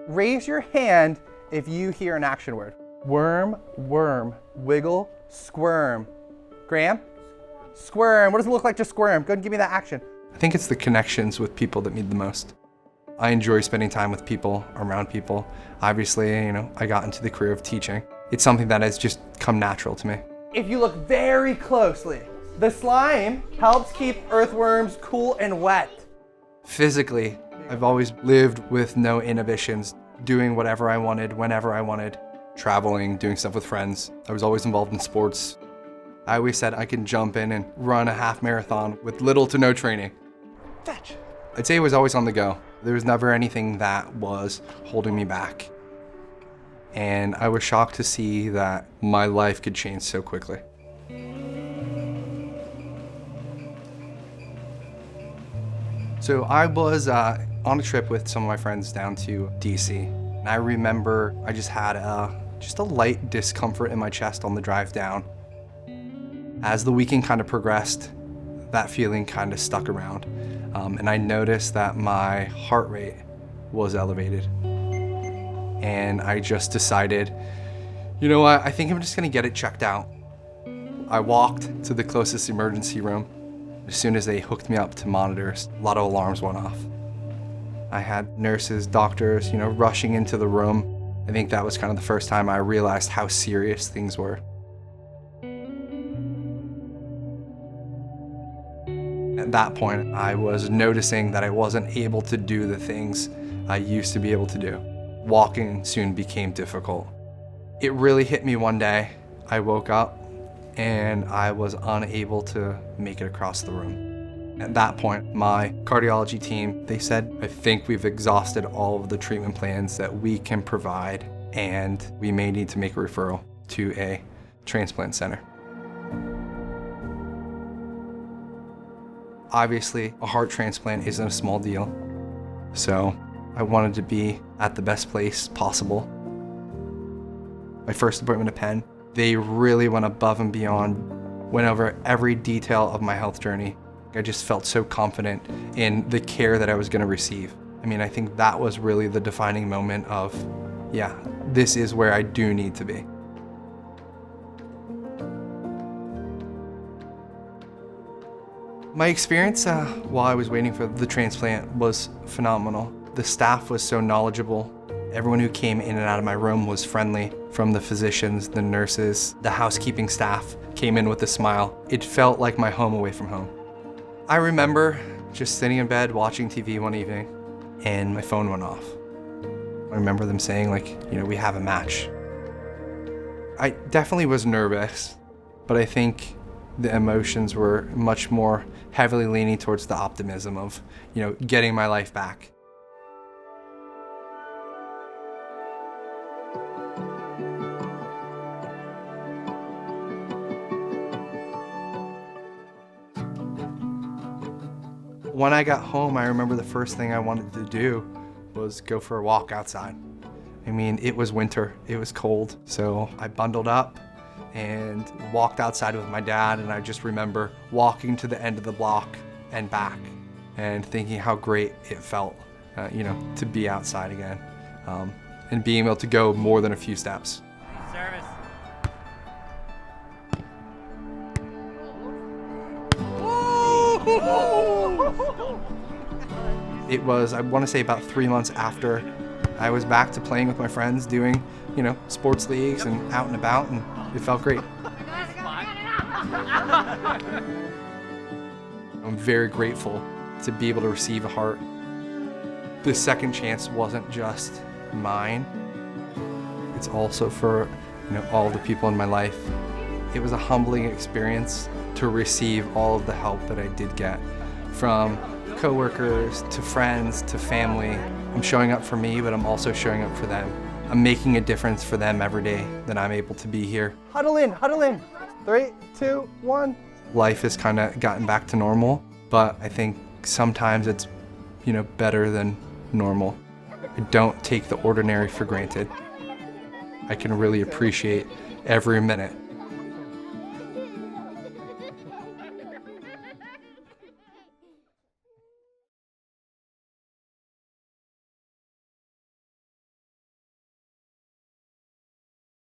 Raise your hand if you hear an action word. Worm, worm, wiggle, squirm. Graham? Squirm. What does it look like to squirm? Go ahead and give me that action. I think it's the connections with people that mean the most. I enjoy spending time with people, around people. Obviously, I got into the career of teaching. It's something that has just come natural to me. If you look very closely, the slime helps keep earthworms cool and wet. Physically, I've always lived with no inhibitions, doing whatever I wanted, whenever I wanted, traveling, doing stuff with friends. I was always involved in sports. I always said I can jump in and run a half marathon with little to no training. Fetch. I'd say it was always on the go. There was never anything that was holding me back. And I was shocked to see that my life could change so quickly. So I was on a trip with some of my friends down to DC. And I remember I just had just a light discomfort in my chest on the drive down. As the weekend kind of progressed, that feeling kind of stuck around. And I noticed that my heart rate was elevated. And I just decided, you know what, I think I'm just gonna get it checked out. I walked to the closest emergency room. As soon as they hooked me up to monitors, a lot of alarms went off. I had nurses, doctors, rushing into the room. I think that was kind of the first time I realized how serious things were. At that point, I was noticing that I wasn't able to do the things I used to be able to do. Walking soon became difficult. It really hit me one day. I woke up and I was unable to make it across the room. At that point, my cardiology team, they said, I think we've exhausted all of the treatment plans that we can provide, and we may need to make a referral to a transplant center. Obviously, a heart transplant isn't a small deal, so I wanted to be at the best place possible. My first appointment at Penn, they really went above and beyond, went over every detail of my health journey. I just felt so confident in the care that I was gonna receive. I think that was really the defining moment of, yeah, this is where I do need to be. My experience while I was waiting for the transplant was phenomenal. The staff was so knowledgeable. Everyone who came in and out of my room was friendly, from the physicians, the nurses, the housekeeping staff came in with a smile. It felt like my home away from home. I remember just sitting in bed watching TV one evening and my phone went off. I remember them saying we have a match. I definitely was nervous, but I think the emotions were much more heavily leaning towards the optimism of, getting my life back. When I got home, I remember the first thing I wanted to do was go for a walk outside. It was winter, it was cold, so I bundled up and walked outside with my dad, and I just remember walking to the end of the block and back and thinking how great it felt, to be outside again, and being able to go more than a few steps. Service. It was, I want to say, about 3 months after I was back to playing with my friends, doing, sports leagues and out and about, and it felt great. I'm very grateful to be able to receive a heart. The second chance wasn't just mine. It's also for, all the people in my life. It was a humbling experience to receive all of the help that I did get, from coworkers to friends to family. I'm showing up for me, but I'm also showing up for them. I'm making a difference for them every day that I'm able to be here. Huddle in, huddle in. 3, 2, 1. Life has kind of gotten back to normal, but I think sometimes it's, better than normal. I don't take the ordinary for granted. I can really appreciate every minute